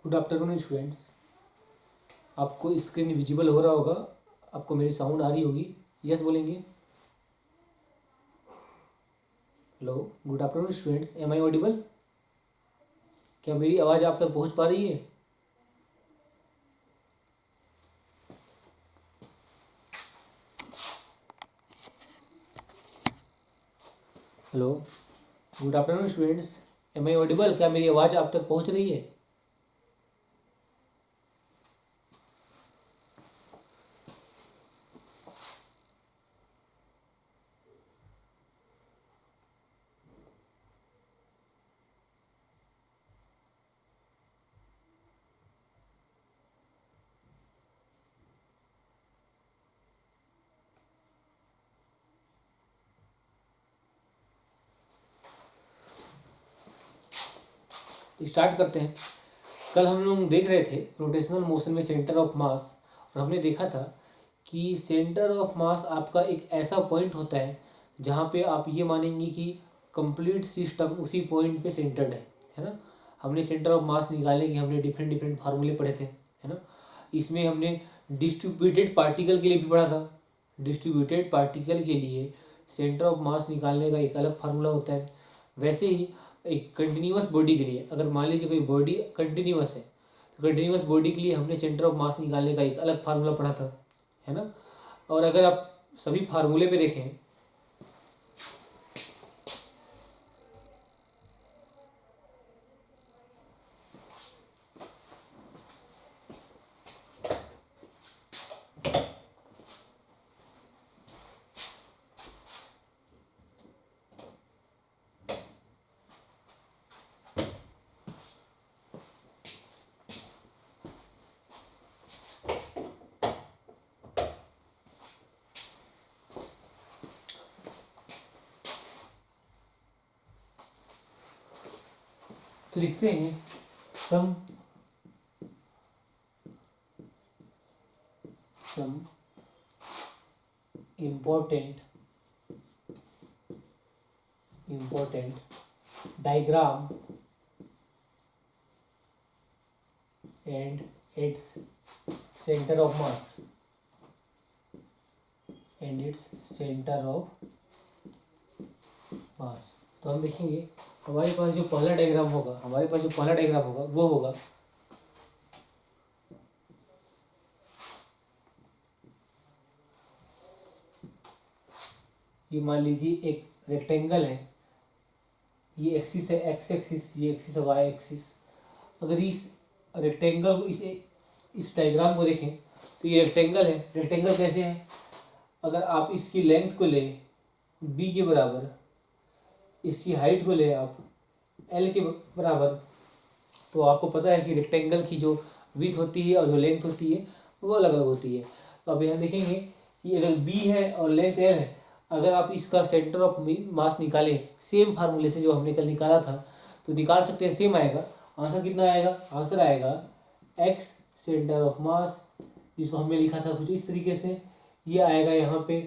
Good afternoon students. आपको screen visible हो रहा होगा, आपको मेरी साउंड आ रही होगी। यस बोलेंगे। Hello, good afternoon students, am I audible? क्या मेरी आवाज़ आप तक पहुंच पा रही है? Hello, good afternoon students, am I audible? क्या मेरी आवाज़ आप तक पहुंच रही है? स्टार्ट करते हैं। कल हम लोग देख रहे थे रोटेशनल मोशन में सेंटर ऑफ मास, और हमने देखा था कि सेंटर ऑफ मास आपका एक ऐसा पॉइंट होता है जहाँ पे आप ये मानेंगे कि कंप्लीट सिस्टम उसी पॉइंट पे सेंटर्ड है ना। हमने सेंटर ऑफ मास निकालने के हमने डिफरेंट डिफरेंट फार्मूले पढ़े थे, है ना। इसमें हमने डिस्ट्रीब्यूटेड पार्टिकल के लिए भी पढ़ा था। डिस्ट्रीब्यूटेड पार्टिकल के लिए सेंटर ऑफ मास निकालने का एक अलग फार्मूला होता है। वैसे ही एक कंटिन्यूअस बॉडी के लिए, अगर मान लीजिए कोई बॉडी कंटिन्यूअस है, तो कंटिन्यूअस बॉडी के लिए हमने सेंटर ऑफ मास निकालने का एक अलग फार्मूला पढ़ा था, है ना। और अगर आप सभी फार्मूले पे देखें, तो लिखते हैं some important diagram and its centre of mass तो हम देखेंगे हमारे पास जो पहला डायग्राम होगा वो होगा ये। मान लीजिए एक रेक्टेंगल है, ये एक्सिस है एक्स एक्सिस, ये एक्सिस है वाई एक्सिस। अगर इस रेक्टेंगल को इस डायग्राम को देखें तो ये रेक्टेंगल है। रेक्टेंगल कैसे है? अगर आप इसकी लेंथ को लें बी के बराबर, इसकी हाइट को ले आप एल के बराबर, तो आपको पता है कि रेक्टेंगल की जो विड्थ होती है और जो लेंथ होती है वो अलग अलग होती है। तो अब यहाँ देखेंगे कि अगर बी है और लेंथ एल है, अगर आप इसका सेंटर ऑफ मास निकालें सेम फार्मूले से जो हमने कल निकाला था, तो निकाल सकते हैं, सेम आएगा। आंसर कितना आएगा? आंसर आएगा एक्स सेंटर ऑफ मास, जिसको हमने लिखा था कुछ इस तरीके से। ये आएगा यहाँ पे,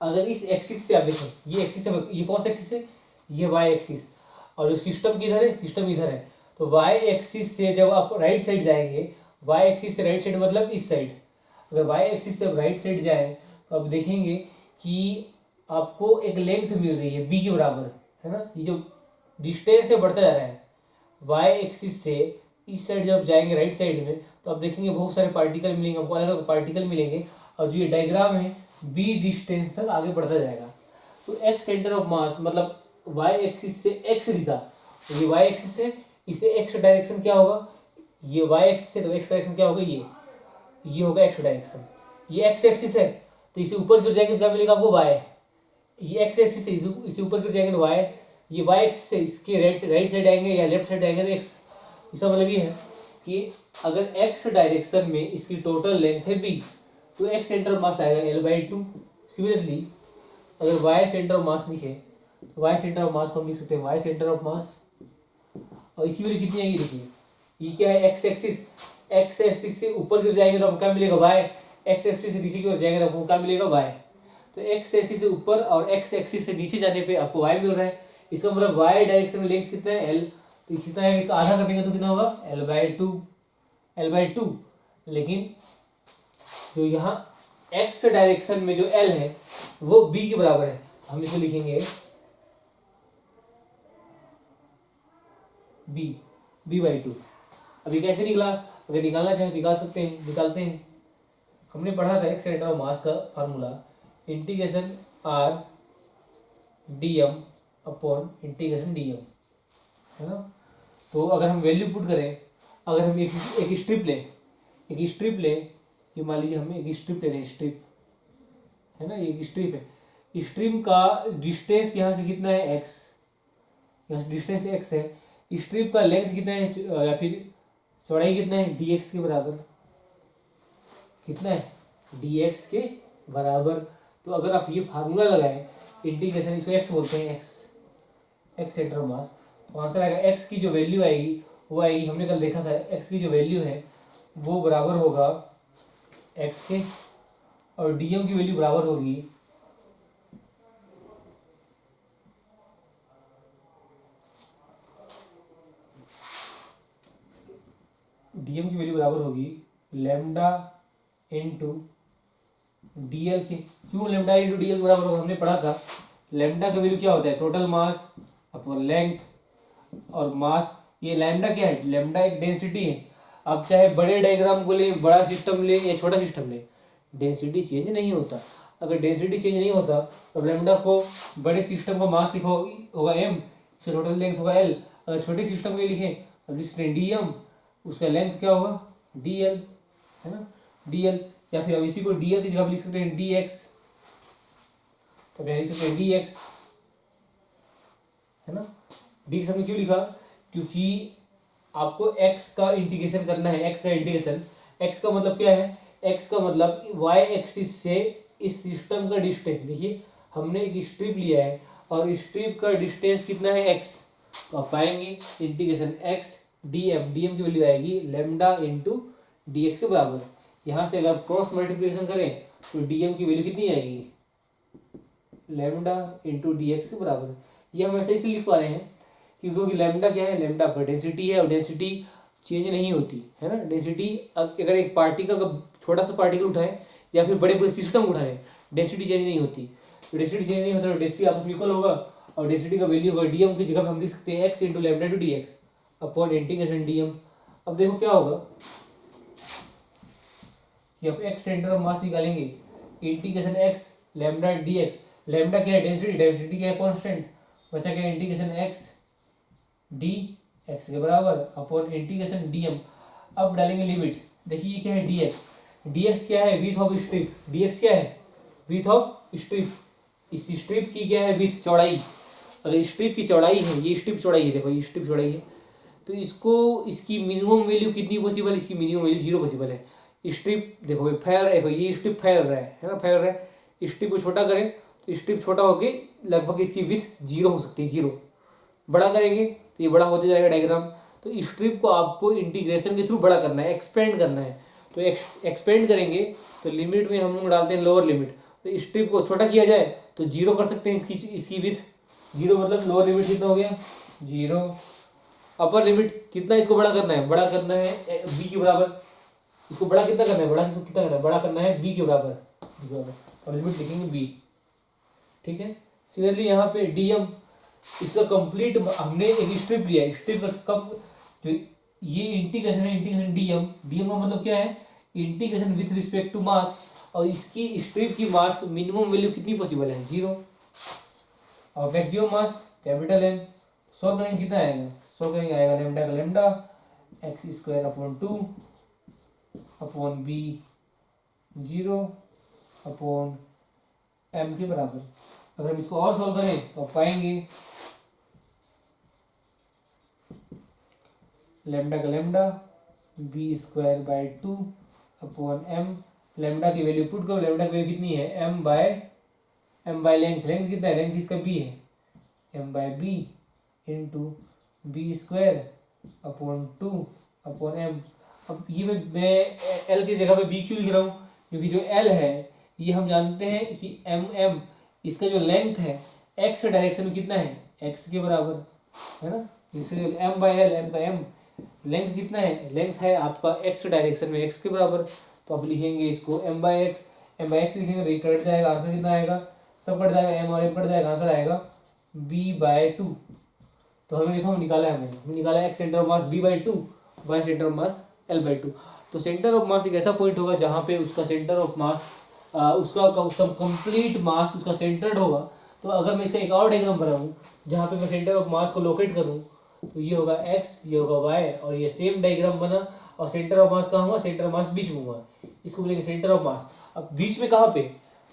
अगर इस एक्सिस से आप देखें, ये एक्सिस है, ये कौन सा एक्सिस है? ये वाई एक्सिस। और जो सिस्टम किधर है? सिस्टम इधर है। तो वाई एक्सिस से जब आप राइट साइड जाएंगे, वाई एक्सिस से राइट साइड मतलब इस साइड, अगर वाई एक्सिस से राइट साइड जाए तो आप देखेंगे कि आपको एक लेंथ मिल रही है बी के बराबर, है ना। ये जो डिस्टेंस है बढ़ता जा रहा है वाई एक्सिस से इस साइड जब जाएंगे राइट साइड में, तो आप देखेंगे बहुत सारे पार्टिकल मिलेंगे आपको, अलग अलग पार्टिकल मिलेंगे। और जो ये डायग्राम है बी डिस्टेंस तक आगे बढ़ता जाएगा। तो एक्स सेंटर ऑफ मास मतलब वाई एक्सिस से एक्स दिशा, तो ये वाई एक्सिस से इसे एक्स डायरेक्शन क्या होगा? ये वाई एक्सिस से तो एक्स डायरेक्शन क्या होगा? ये होगा एक्स डायरेक्शन। ये एक्स एक्सिस है तो इसे ऊपर गिर जाएंगे तो क्या मिलेगा आपको? वाई। ये एक्स एक्सिस से इसे ऊपर गिर जाएंगे तो वाई। ये वाई एक्सिस से इसके राइट साइड आएंगे या लेफ्ट साइड आएंगे तो एक्स। इसका मतलब ये है कि अगर एक्स डायरेक्शन में इसकी टोटल लेंथ है बी, तो एक्स सेंटर ऑफ मास आएगा L/2। सिमिलरली अगर वाई सेंटर ऑफ मास लिखे तो वाई सेंटर ऑफ मास को हम लिख सकते हैं वाई सेंटर ऑफ मास, और इसी में कितनी आएगी देखिए, ये क्या है? X axis. एक्स एक्सिस से ऊपर गिर जाएंगे तो आपको क्या मिलेगा? वाई। एक्स एक्सिस से नीचे की ओर जाएंगे तो आपको क्या मिलेगा? वाई। तो एक्स एक्सिस से ऊपर और एक्स एक्सिस से नीचे जाने पे आपको वाई मिल रहा है। इसका मतलब वाई डायरेक्शन में लेंथ कितना है? एल। तो कितना है, इसका आधा कर देंगे तो कितना होगा L/2, लेकिन जो यहाँ x डायरेक्शन में जो L है वो b के बराबर है, हम इसको लिखेंगे b/2। अभी कैसे निकला, अगर निकालना चाहे निकाल सकते हैं, निकालते हैं। हमने पढ़ा था एक सेंटर ऑफ मास का formula, integration r dm upon integration dm, है ना। तो अगर हम वैल्यू पुट करें, अगर हम एक स्ट्रिप लें, ये मान लीजिए हमें एक स्ट्रिप ले रहे हैं, स्ट्रिप है ना, ये एक स्ट्रिप है। स्ट्रिप का डिस्टेंस यहाँ से कितना है x, यहाँ डिस्टेंस x है। स्ट्रिप का लेंथ कितना है या फिर चौड़ाई कितना है, dx के बराबर, कितना है dx के बराबर। तो अगर आप ये फार्मूला लगाएं इंटीग्रेशन, इसको x बोलते हैं, x सेंटर ऑफ मास, तो आंसर आएगा x की जो वैल्यू आएगी वो आएगी, हमने कल देखा था x की जो वैल्यू है वो बराबर होगा x के, और dm की वैल्यू बराबर होगी लैम्डा इंटू dl के। क्यों लैम्डा इंटू dl के बराबर होगा, हमने पढ़ा था लैम्डा का वैल्यू क्या होता है, टोटल मास अपॉन लेंथ, और मास, ये लैम्डा क्या है, लैम्डा एक डेंसिटी है। अब चाहे बड़े डायग्राम को ले, बड़ा सिस्टम ले या छोटा सिस्टम ले, डेंसिटी चेंज नहीं होता। अगर डेंसिटी चेंज नहीं होता तो लैम्डा को बड़े सिस्टम का मास लिखो होगा m, इसका टोटल लेंथ होगा l। अगर छोटे सिस्टम के लिए लिखें, अब लिखते dm, उसका लेंथ क्या होगा dl, है ना, dl। या फिर अब इसी को dl की जगह लिख सकते हैं dx, तो लिख सकते हैं dx, है ना। dx हमने क्यों लिखा, क्योंकि आपको x का इंटीग्रेशन करना है, x का इंटीग्रेशन, x का मतलब क्या है, x का मतलब y एक्सिस से इस सिस्टम का डिस्टेंस। देखिए हमने एक स्ट्रिप लिया है और स्ट्रिप का डिस्टेंस कितना है x, तो आप पाएंगे इंटीग्रेशन x dm की वैल्यू आएगी लैम्डा इंटू dx के बराबर। यहाँ से अगर क्रॉस मल्टीप्लिकेशन करें तो dm की वैल्यू कितनी आएगी, लैम्डा इंटू dx के बराबर। ये हम ऐसे इसलिए लिख पा रहे हैं क्योंकि लैम्डा क्या है, लैम्डा पर डेंसिटी है, और डेंसिटी चेंज नहीं होती है ना। डेंसिटी अगर एक पार्टिकल का छोटा सा पार्टिकल उठाएं या फिर बड़े पूरे सिस्टम उठाएं, डेंसिटी चेंज नहीं होती। तो डेंसिटी चेंज नहीं होता तो डेंसिटी आपस में इक्वल होगा, और डेंसिटी का वैल्यू होगा dm की जगह हम लिख सकते हैं x into lambda two dx upon integration dm। अब देखो क्या होगा कि अब x सेंटर ऑफ मास निकालेंगे, integration x lambda dx, lambda क्या है डेंसिटी, डेंसिटी क्या है कांस्टेंट, बचा क्या इंटीग्रेशन x dx के बराबर अपॉन इंटीग्रेशन dm। अब डालेंगे लिमिट, देखिए ये क्या है dx क्या है, विड्थ ऑफ स्ट्रिप, dx क्या है विड्थ ऑफ स्ट्रिप, इस स्ट्रिप की क्या है विड्थ, चौड़ाई। अगर स्ट्रिप की चौड़ाई है, ये स्ट्रिप चौड़ाई है, देखो ये स्ट्रिप चौड़ाई है, तो इसको इसकी मिनिमम वैल्यू कितनी पॉसिबल, इसकी मिनिमम वैल्यू 0 पॉसिबल है। स्ट्रिप देखो भाई फैल रहा है, ये स्ट्रिप फैल रहा है ना, फैल रहा है। स्ट्रिप को छोटा करें तो स्ट्रिप छोटा होके लगभग इसकी विड्थ 0 हो सकती है, 0। बड़ा करेंगे तो ये बड़ा होते जाएगा डायग्राम। तो स्ट्रिप को आपको इंटीग्रेशन के थ्रू बड़ा करना है, एक्सपेंड करना है। तो एक्सपेंड करेंगे तो लिमिट में हम लोग डालते हैं लोअर लिमिट, तो स्ट्रिप को छोटा किया जाए तो 0 कर सकते हैं, इसकी विड्थ 0, मतलब लोअर लिमिट कितना हो गया 0, अपर लिमिट कितना इसको बड़ा करना है, बड़ा करना है b के बराबर। इसको बड़ा कितना करना है, बड़ा करना है b के बराबर, और लिमिट लिखेंगे b, ठीक है। सिमिलरली यहाँ पे dm, इसका कंप्लीट हमने एक स्ट्रिप लिया है, स्ट्रिप कब जो ये इंटीग्रेशन है, इंटीग्रेशन dm का मतलब क्या है, integration with respect to mass, और इसकी स्ट्रिप की मास मिनिमम वैल्यू कितनी पॉसिबल है 0, और maximum mass capital M। Solve करेंगे कितना आएगा, सॉल्व करेंगे आएगा लैम्डा का lambda x² upon 2 upon b 0 upon m के बराबर। अगर हम इसको और सॉल्व करें तो आप पाएंगे लैम्डा का lambda b²/2 upon m। Lambda की वैल्यू पुट करो, लैम्डा की वैल्यू कितनी है m बाय लेंथ, लेंथ कितना है, लेंथ इसका b है, m/b into b² upon 2 upon m। अब ये मैं l की जगह पे b क्यों लिख रहा हूँ, क्योंकि जो l है ये हम जानते हैं कि इसका जो लेंथ है x डायरेक्शन में कितना है, x के बराबर, है ना। जैसे एम बाई एल, एम का एम लेंथ कितना है, लेंथ है आपका एक्स डायरेक्शन में एक्स के बराबर, तो आप लिखेंगे इसको M by X, M by X लिखेंगे तो ये कट जाएगा, आंसर कितना आएगा, सब कट जाएगा, एम और एम कट जाएगा, आंसर आएगा बी बाय टू। तो हमें देखो हम निकाला है, हमने निकाला X centre of mass B by two, Y centre of mass L by two. तो सेंटर ऑफ मास एक ऐसा पॉइंट होगा जहाँ पे उसका सेंटर ऑफ मास उसका कंप्लीट मास उसका सेंटर्ड होगा। तो अगर मैं इसका एक और डायग्राम बनाऊँ जहाँ पे मैं सेंटर ऑफ मास को लोकेट करूँ, तो ये होगा एक्स, ये होगा वाई, और ये सेम डायग्राम बना, और सेंटर ऑफ मास कहाँ हुआ, सेंटर ऑफ मास बीच में हुआ, इसको बोलेंगे सेंटर ऑफ मास। अब बीच में कहाँ पे,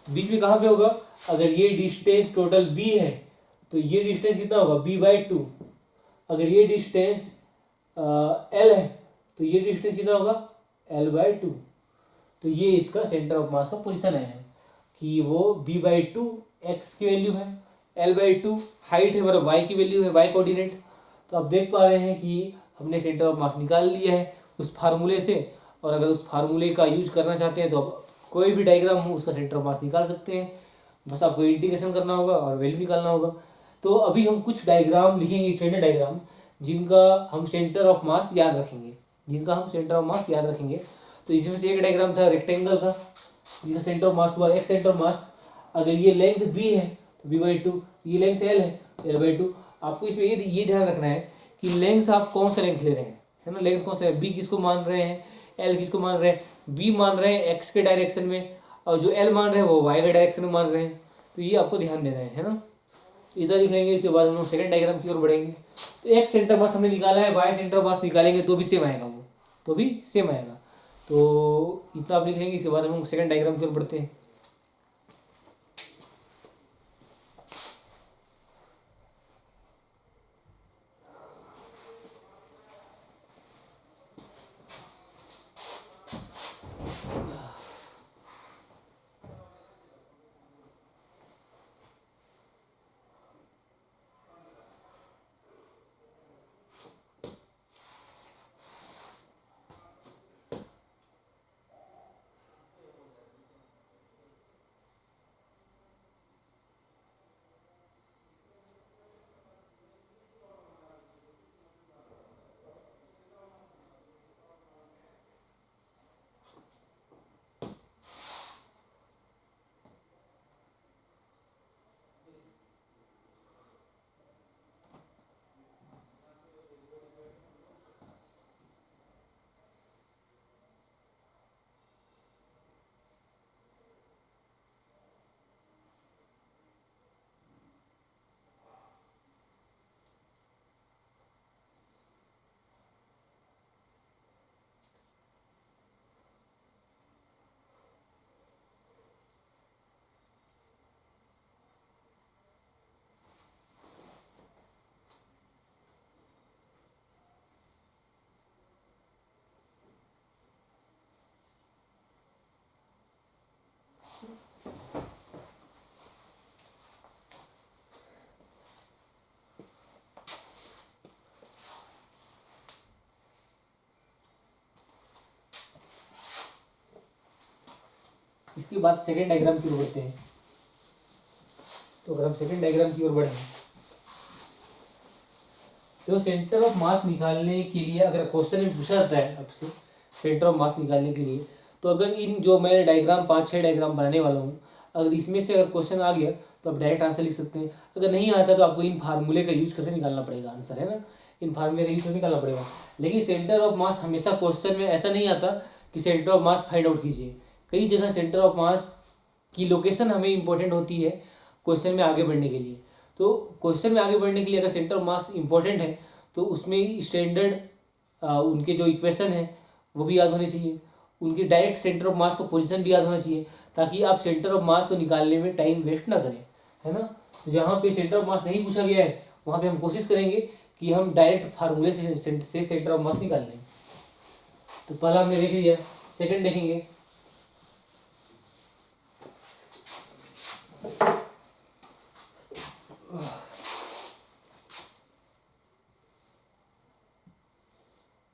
बीच में कहाँ पे होगा, अगर ये डिस्टेंस टोटल बी है तो ये डिस्टेंस कितना होगा बी बाई टू, अगर ये डिस्टेंस एल है तो ये डिस्टेंस कितना होगा एल बाई टू। तो ये इसका सेंटर ऑफ मास का पोजीशन है कि वो बी बाई टू एक्स की वैल्यू है, एल बाई टू हाइट है, मतलब वाई की वैल्यू है, वाई कोऑर्डिनेट। तो आप देख पा रहे हैं कि हमने सेंटर ऑफ मास निकाल लिया है उस फार्मूले से, और अगर उस फार्मूले का यूज करना चाहते हैं तो आप कोई भी डायग्राम हो उसका सेंटर ऑफ मास निकाल सकते हैं, बस आपको इंटीग्रेशन करना होगा और वैल्यू निकालना होगा। तो अभी हम कुछ डायग्राम लिखेंगे, स्टैंडर्ड डायग्राम, जिनका हम सेंटर ऑफ मास याद रखेंगे, जिनका हम सेंटर ऑफ मास याद रखेंगे। तो इसमें से एक डायग्राम था रेक्टेंगल का, जिसका सेंटर ऑफ मास हुआ एक्स सेंटर ऑफ मास। अगर ये लेंथ बी है तो बी बाई टू, ये लेंथ एल है तो एल बाई टू। आपको इसमें ये ध्यान रखना है कि लेंथ आप कौन सा लेंथ ले रहे हैं, है ना, लेंथ कौन सा है, बी किसको मान रहे हैं, एल किसको मान रहे हैं, बी मान रहे हैं एक्स के डायरेक्शन में, और जो एल मान रहे हैं वो वाई के डायरेक्शन में मान रहे हैं। तो ये आपको ध्यान देना है ना। इधर लिख लेंगे, इसके बाद हम लोग सेकंड डायग्राम की ओर बढ़ेंगे। तो एक्स सेंटर मास हमने निकाला है, वाई सेंटर मास निकालेंगे तो भी सेम आएगा, वो तो भी सेम आएगा। तो इतना आप लिख लेंगे, इसके बाद हम लोग सेकंड डायग्राम की ओर बढ़ते हैं। इसके बाद सेकंड डायग्राम की ओर बढ़ते हैं। तो अगर हम सेकंड डायग्राम की ओर बढ़ें तो सेंटर ऑफ मास निकालने के लिए अगर क्वेश्चन में पूछा जाता है आपसे सेंटर ऑफ मास निकालने के लिए, तो अगर इन जो मैं डायग्राम 5-6 डायग्राम बनाने वाला हूँ, अगर इसमें से अगर क्वेश्चन आ गया तो आप डायरेक्ट आंसर लिख सकते हैं। अगर नहीं आता तो आपको इन फार्मूले का यूज करके निकालना पड़ेगा आंसर, है ना, इन फार्मूले का यूज करके निकालना पड़ेगा। लेकिन सेंटर ऑफ मास हमेशा क्वेश्चन में ऐसा नहीं आता कि centre of mass find out कीजिए। कई जगह सेंटर ऑफ मास की लोकेशन हमें इंपॉर्टेंट होती है क्वेश्चन में आगे बढ़ने के लिए। तो क्वेश्चन में आगे बढ़ने के लिए अगर सेंटर ऑफ मास इंपॉर्टेंट है तो उसमें स्टैंडर्ड उनके जो इक्वेशन है वो भी याद होने चाहिए, उनके डायरेक्ट सेंटर ऑफ मास का पोजीशन भी याद होना चाहिए, ताकि आप सेंटर ऑफ मास को निकालने में टाइम वेस्ट ना करें, है ना। तो जहाँ पे सेंटर ऑफ मास नहीं पूछा गया है वहाँ पे हम कोशिश करेंगे कि हम डायरेक्ट फार्मूले से सेंटर ऑफ मास निकाल लें। तो पहला हमने देख लिया, सेकंड देखेंगे।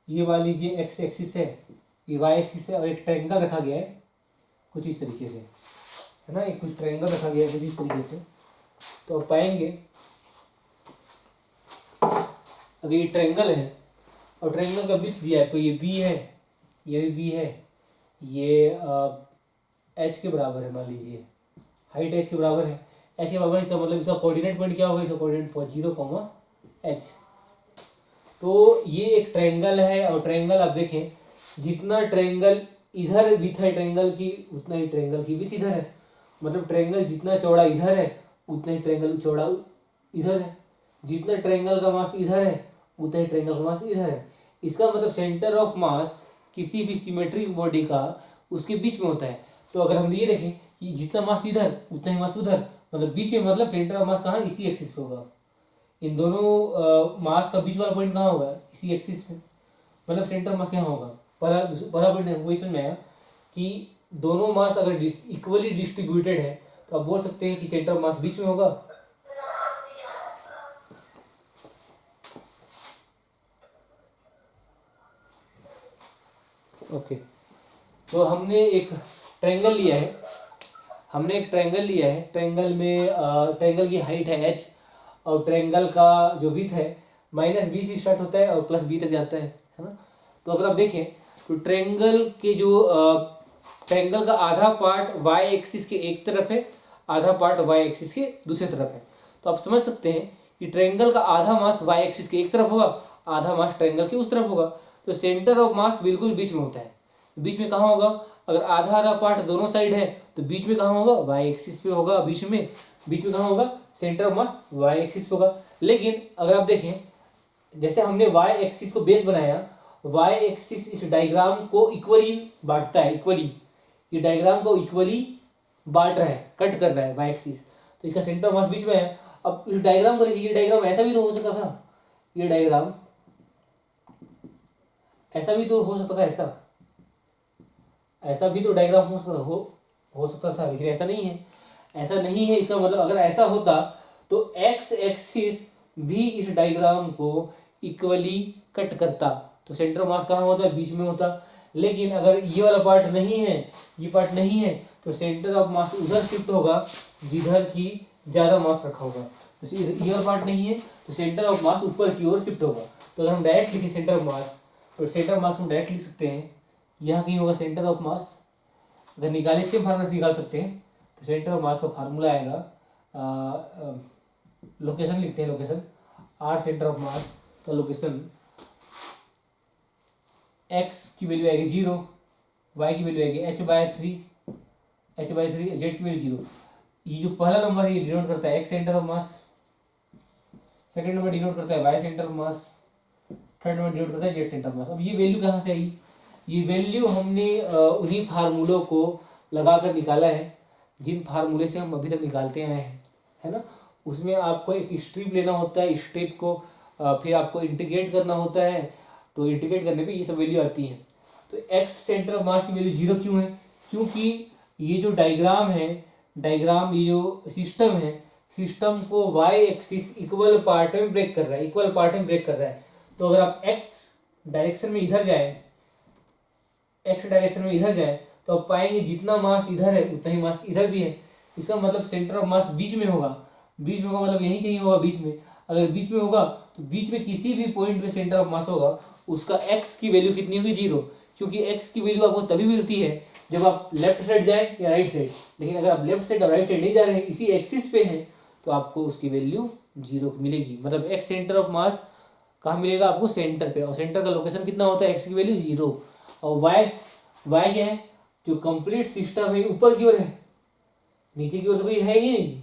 ये मान लीजिए एक्स एक्सिस है, ये वाई एक्सिस है, और एक ट्रायंगल रखा गया है कुछ इस तरीके से, है ना, एक कुछ ट्रायंगल रखा गया है कुछ इस तरीके से। तो आप पाएंगे अगर ये ट्रायंगल है और ट्रायंगल का विड्थ दिया है, तो ये बी है, ये भी बी है, ये एच के बराबर है, मान लीजिए हाइट एच के बराबर है, एच के बराबर, इसका मतलब इसका कोऑर्डिनेट पॉइंट क्या होगा, इसका कोऑर्डिनेट पॉइंट 0, एच। तो ये एक ट्रायंगल है, और ट्रायंगल आप देखें, जितना ट्रायंगल इधर विथ है ट्रायंगल की, उतना ही ट्रायंगल की विथ इधर है। मतलब ट्रायंगल जितना चौड़ा इधर है, उतना ही ट्रायंगल चौड़ा इधर है। जितना ट्रायंगल का मास इधर है, उतना ही ट्रायंगल का मास इधर है। इसका मतलब सेंटर ऑफ मास किसी भी सिमेट्रिक बॉडी का उसके बीच में होता है। तो अगर हम ये देखें कि जितना मास इधर उतना ही मास उधर, मतलब बीच में, मतलब सेंटर ऑफ मास कहाँ, इसी एक्सिस पे होगा। इन दोनों मास का बीच वाला पॉइंट कहाँ होगा, इसी एक्सिस पे, मतलब सेंटर मास यहाँ होगा। पहला पॉइंट वही समझ में आया कि दोनों मास अगर इक्वली डिस्ट्रीब्यूटेड है, तो आप बोल सकते हैं कि सेंटर मास बीच में होगा। ओके, तो हमने एक ट्रायंगल लिया है, ट्रायंगल में ट्रायंगल की हाइट है एच, और ट्रायंगल का जो विड्थ है -b से स्टार्ट होता है और +b तक जाता है ना। तो अगर आप देखें तो ट्रायंगल के जो ट्रायंगल का आधा पार्ट वाई एक्सिस के एक तरफ है, आधा पार्ट वाई एक्सिस के दूसरी तरफ है। तो आप समझ सकते हैं कि ट्रायंगल का आधा मास वाई एक्सिस के एक तरफ होगा, आधा मास ट्रायंगल के उस तरफ होगा। तो सेंटर ऑफ मास बिल्कुल बीच में होता है। बीच में कहाँ होगा, अगर आधा आधा पार्ट दोनों साइड है, तो बीच में कहाँ होगा, वाई एक्सिस पे होगा। बीच में कहाँ होगा, centre of mass Y axis पे होगा। लेकिन अगर आप देखें, जैसे हमने वाई एक्सिस को बेस बनाया, वाई एक्सिस इस डायग्राम को इक्वली बांटता है, इक्वली, ये डायग्राम को इक्वली बांट रहा है, कट कर रहा है वाई एक्सिस। तो इसका सेंटर ऑफ मास बीच में है। अब इस डायग्राम को देखिए, ये डायग्राम ऐसा भी तो हो सकता था, ये डायग्राम ऐसा भी तो हो सकता था, ऐसा भी तो डायग्राम हो सकता था, लेकिन ऐसा नहीं है। ऐसा नहीं है, इसका मतलब अगर ऐसा होता तो एक्स एक्सिस भी इस डायग्राम को इक्वली कट करता, तो सेंटर ऑफ मास कहाँ होता है, बीच में होता। लेकिन अगर ये वाला पार्ट नहीं है, ये पार्ट नहीं है, तो सेंटर ऑफ मास उधर शिफ्ट होगा जिधर की ज़्यादा मास रखा होगा। तो ये वाला पार्ट नहीं है, तो सेंटर ऑफ मास ऊपर की ओर शिफ्ट होगा। तो अगर हम डायरेक्ट लिखें सेंटर ऑफ मास, तो सेंटर ऑफ मास को डायरेक्ट लिख सकते हैं, यहाँ कहीं होगा सेंटर ऑफ मास। अगर निकाले सेम फार्मूला से निकाल सकते हैं, तो सेंटर ऑफ मास का फार्मूला आएगा, लोकेशन लिखते हैं, location R centre of mass का लोकेशन, एक्स की वैल्यू आएगी 0, वाई की वैल्यू आएगी h/3, जेड की वैल्यू 0। ये जो पहला नंबर है ये डिनोट करता है X centre of mass, second number denote करता है Y centre of mass, third number denote करता है जेड सेंटर ऑफ मास। अब ये वैल्यू कहाँ से आई, ये वैल्यू हमने उन्हीं फार्मूलों को लगा कर निकाला है जिन फार्मूले से हम अभी तक निकालते आए हैं, है ना। उसमें आपको एक स्ट्रिप लेना होता है, स्ट्रिप को फिर आपको इंटीग्रेट करना होता है, तो इंटीग्रेट करने पे ये सब वैल्यू आती है। तो एक्स सेंटर ऑफ मास की वैल्यू 0 क्यों है, क्योंकि ये जो डायग्राम है, डायग्राम ये जो सिस्टम है, सिस्टम को वाई एक्सिस इक्वल पार्ट में ब्रेक कर रहा है, इक्वल पार्ट में ब्रेक कर रहा है। तो अगर आप एक्स डायरेक्शन में इधर जाए, एक्स डायरेक्शन में इधर जाए, तो आप पाएंगे जितना मास इधर है उतना ही मास इधर भी है। इसका मतलब सेंटर ऑफ मास बीच में होगा, बीच में होगा मतलब यहीं कहीं होगा बीच में। अगर बीच में होगा तो बीच में किसी भी पॉइंट पे सेंटर ऑफ मास होगा, उसका एक्स की वैल्यू कितनी होगी, 0, क्योंकि एक्स की वैल्यू आपको तभी मिलती है जब आप लेफ्ट साइड जाए या राइट साइड। लेकिन अगर आप लेफ्ट साइड और राइट साइड नहीं जा रहे हैं, इसी एक्सिस पे हैं, तो आपको उसकी वैल्यू 0 मिलेगी। मतलब एक्स सेंटर ऑफ मास कहाँ मिलेगा आपको, सेंटर पे, और सेंटर का लोकेशन कितना होता है, एक्स की वैल्यू 0। और वाई क्या है, जो कंप्लीट सिस्टम है ऊपर की ओर है, नीचे की ओर तो कोई है ही नहीं,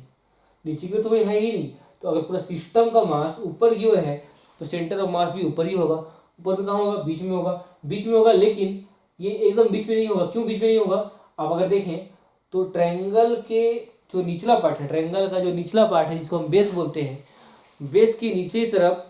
नीचे की ओर तो कोई है ही नहीं। तो अगर पूरा सिस्टम का मास ऊपर की ओर है, तो सेंटर ऑफ मास भी ऊपर ही होगा। ऊपर में कहाँ होगा, बीच में होगा, बीच में होगा। लेकिन ये एकदम बीच में नहीं होगा, क्यों बीच में नहीं होगा, आप अगर देखें तो ट्रायंगल के जो निचला पार्ट है, ट्रायंगल का जो निचला पार्ट है जिसको हम बेस बोलते हैं, बेस की नीचे तरफ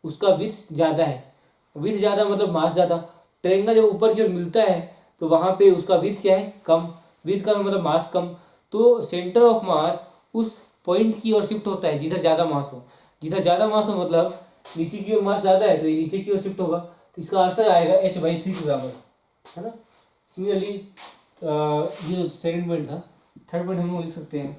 उसका विड्थ ज़्यादा है। विड्थ ज़्यादा मतलब मास ज़्यादा। ट्रायंगल जब ऊपर की ओर मिलता है तो वहाँ पे उसका विड्थ क्या है, कम। विड्थ कम मतलब मास कम। तो सेंटर ऑफ मास उस पॉइंट की ओर शिफ्ट होता है जिधर ज़्यादा मास हो। जिधर ज़्यादा मास हो मतलब नीचे की ओर मास ज़्यादा है, तो ये नीचे की ओर शिफ्ट होगा। तो इसका आंसर आएगा h/3 के बराबर, है ना। सिमिलरली ये जो सेकंड पॉइंट था, थर्ड पॉइंट हम लोग लिख सकते हैं,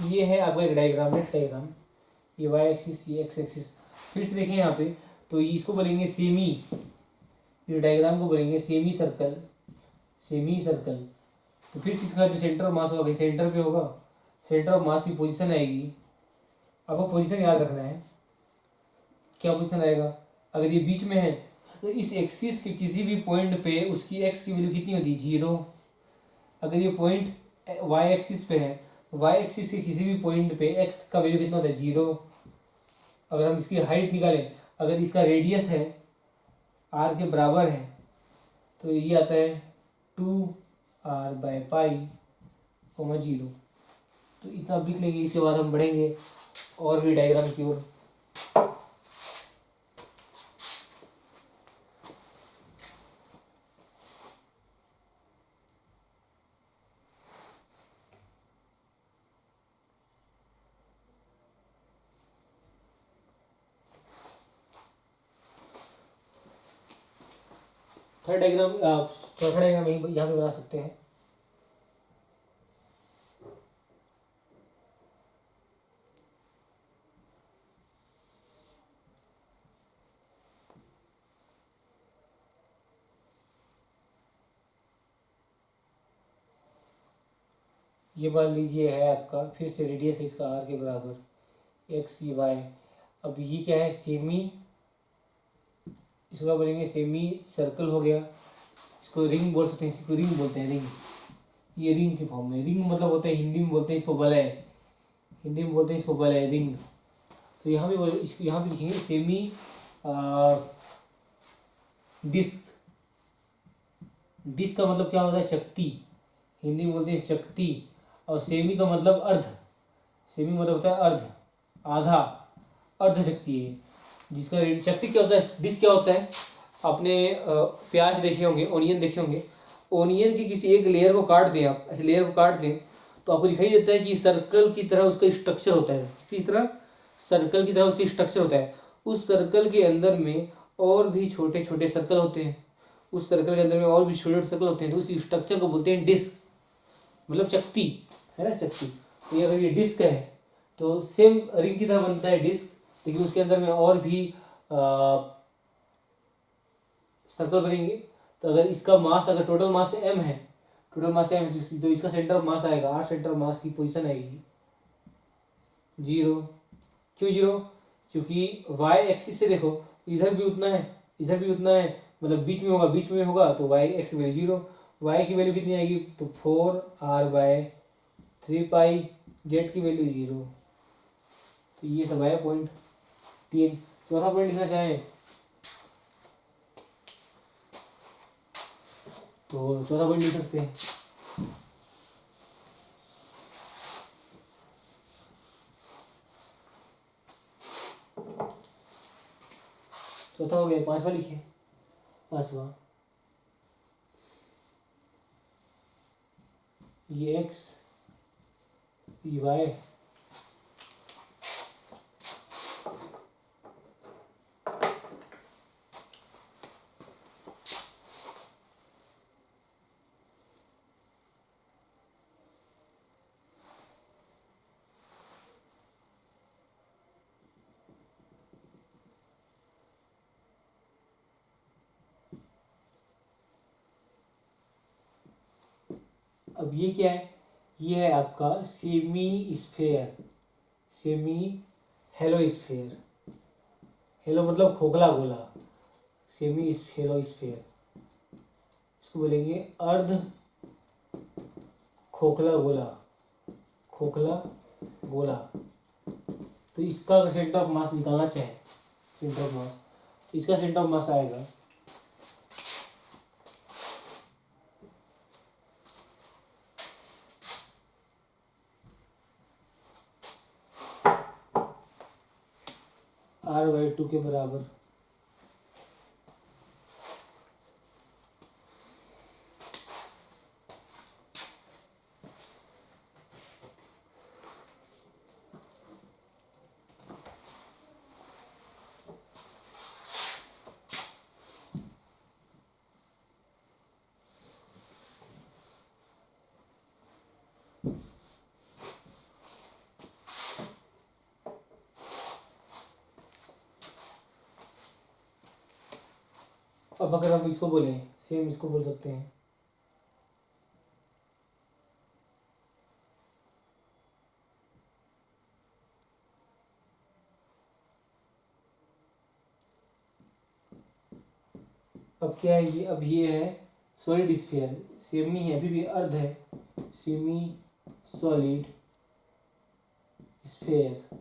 ये है आपका एक डायग्राम, नेक्स्ट डायग्राम, ये वाई एक्सिस, ये एक्स एक्सिस। फिर से देखें यहाँ पे, तो इसको बोलेंगे सेमी, इस डायग्राम को बोलेंगे सेमी सर्कल, सेमी सर्कल। तो फिर इसका जो सेंटर ऑफ मास होगा भाई सेंटर पे होगा, सेंटर ऑफ मास की पोजीशन आएगी, आपको पोजीशन याद रखना है, क्या पोजीशन आएगा। अगर ये बीच में है तो इस एक्सिस के किसी भी पॉइंट पे उसकी एक्स की वैल्यू कितनी होती है, 0। अगर ये पॉइंट वाई एक्सिस पे है तो वाई एक्सिस के किसी भी पॉइंट पे एक्स का वैल्यू कितना होता है, 0। अगर हम इसकी हाइट निकालें, अगर इसका रेडियस है आर के बराबर है तो ये आता है 2r/पाई, 0। तो इतना लिख लेंगे, इसके बाद हम बढ़ेंगे और भी डायग्राम की ओर। थर्ड डायग्राम, चौथा डायग्राम यहाँ पे बना सकते हैं। ये मान लीजिए है आपका, फिर से रेडियस है इसका आर के बराबर, एक्स वाई। अब ये क्या है, सेमी, इसको बोलेंगे सेमी सर्कल हो गया, इसको रिंग बोल सकते हैं, इसको रिंग बोलते हैं, रिंग। ये रिंग के फॉर्म में, रिंग मतलब होता है, हिंदी में बोलते हैं इसको वलय, हिंदी में बोलते हैं इसको वलय, रिंग। तो यहाँ भी इसको यहाँ भी लिखेंगे सेमी डिस्क। डिस्क का मतलब क्या होता है, चकती, हिंदी में बोलते हैं चकती। और सेमी का मतलब अर्ध, सेमी मतलब होता है अर्ध, आधा, अर्ध शक्ति है जिसका। शक्ति क्या होता है, डिस्क क्या होता है, आपने प्याज देखे होंगे, ओनियन देखे होंगे, ओनियन की किसी एक लेयर को काट दें, आप ऐसे लेयर को काट दें तो आपको दिखाई देता है कि सर्कल की तरह उसका स्ट्रक्चर होता है, किसी तरह सर्कल की तरह उसका स्ट्रक्चर होता है। उस सर्कल के अंदर में और भी छोटे छोटे सर्कल होते हैं, उस सर्कल के अंदर में और भी छोटे छोटे सर्कल होते हैं, तो उस स्ट्रक्चर को बोलते हैं डिस्क, मतलब चकती, है ना, चकती। तो ये अगर ये डिस्क है तो सेम रिंग की तरह बनता है डिस्क, लेकिन उसके अंदर में और भी सर्कल बनेंगे। तो अगर इसका मास, अगर टोटल मास m है, टोटल मास m है, तो इसका सेंटर ऑफ मास आएगा, आर सेंटर ऑफ मास की पोजीशन आएगी 0। क्यों 0? क्योंकि y एक्सिस से देखो, इधर भी उतना है, इधर भी उतना है, मतलब बीच में होगा, बीच में होगा तो y एक्स की वैल्यू 0, y की वैल्यू कितनी आएगी, तो 4r/3 z की वैल्यू 0। तो ये सब है पॉइंट 3। चौथा पॉइंट लिखना चाहें तो चौथा पॉइंट लिख सकते हैं। चौथा हो गया, पांचवा लिखिए, पांचवा, ये एक्स, ये वाई, अब ये क्या है, ये है आपका semi sphere, semi hello sphere, hello मतलब खोखला गोला, सेमी हेलो स्फेयर, इसको बोलेंगे अर्ध खोखला गोला, खोखला गोला। तो इसका सेंटर ऑफ मास निकालना चाहे, सेंटर ऑफ मास, इसका सेंटर ऑफ मास आएगा r/2 के बराबर। अब अगर हम इसको बोलें, सेम इसको बोल सकते हैं, अब क्या है ये, अब ये है सॉलिड स्फीयर, सेमी है अभी भी अर्ध है, सेमी सॉलिड स्फीयर।